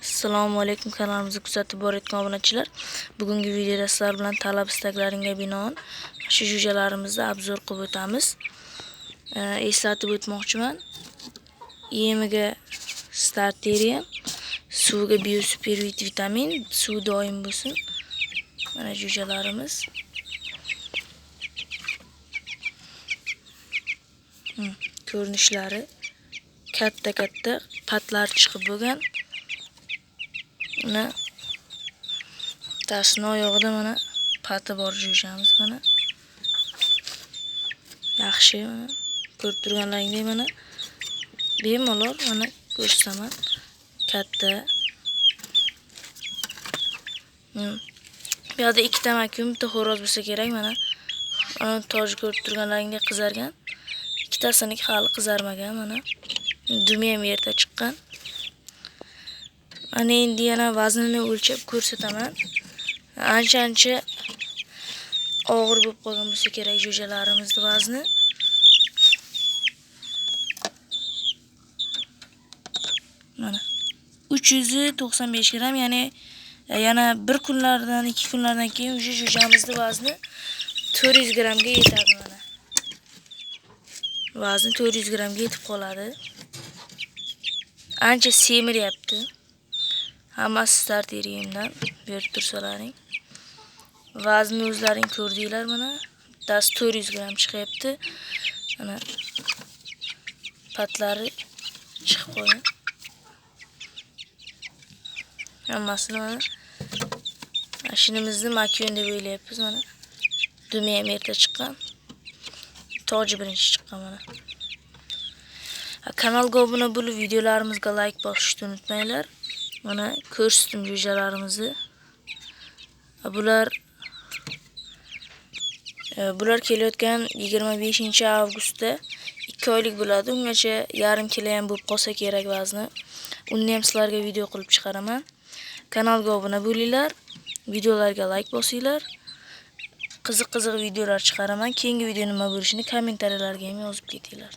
Assalomu alaykum, kanalimizni kuzatib borayotgan obunachilar. Bugungi videoda sizlar bilan talab istaklaringga binoan shu jo'jalarimizni obzor qilib o'tamiz. Eslatib o'tmoqchiman. Yemiga starterium, suviga biosupervit vitamin, suv doim bo'lsin. Mana jo'jalarimiz. Ko'rinishlari katta-katta patlar chiqib bo'lgan. Mana tasni oyog'ida mana pati bor jo'jamiz mana. Yaxshi mana ko'rib turganlaringdek mana bemalol mana ko'rsaman. Katta. Bu yerda ikkita makum, bitta xo'roz bo'lsa kerak mana. Ana toj ko'rib turganlaringdek qizargan. Ikkitasiniki hali qizarmagan mana. Dumi ham erta chiqqan. Ana endi yana vaznini o'lchab ko'rsataman. Ancha og'ir bo'lib qolgan bo'lsa kerak jo'jalarimizning vazni. Mana 395 gram, ya'ni yana bir kunlardan 2 kunlardan keyin o'sha jo'jamizning vazni 400 gramga yetadi mana. Vazni 400 gramga yetib qoladi. Ancha semiryapti. Hammasi starteriumdan berib tursalaring. Vazni o'zlaring ko'rdinglar mana. Bittasi 400 gram chiqyapti. Mana patlari chiqib qolgan. Hammasini mana mashinamizni makyon deb o'ylayapmiz mana. Dumi ham erta chiqqan. Toji birinchi chiqqan mana. Kanalga obuna bo'lib videolarimizga like bosishni unutmanglar. Mana ko'rsatdim jo'jalarimizni. Bular kelayotgan 25-avgustda 2 oylik bo'ladi. Ungacha yarim kilo ham bo'lib qolsa kerak vazni. Uni ham sizlarga video qilib chiqaraman. Kanalga obuna bo'linglar, videolarga like bosinglar. Qiziq videolar chiqaraman. Keyingi video nima bo'lishini kommentariyalarga ham yozib ketinglar.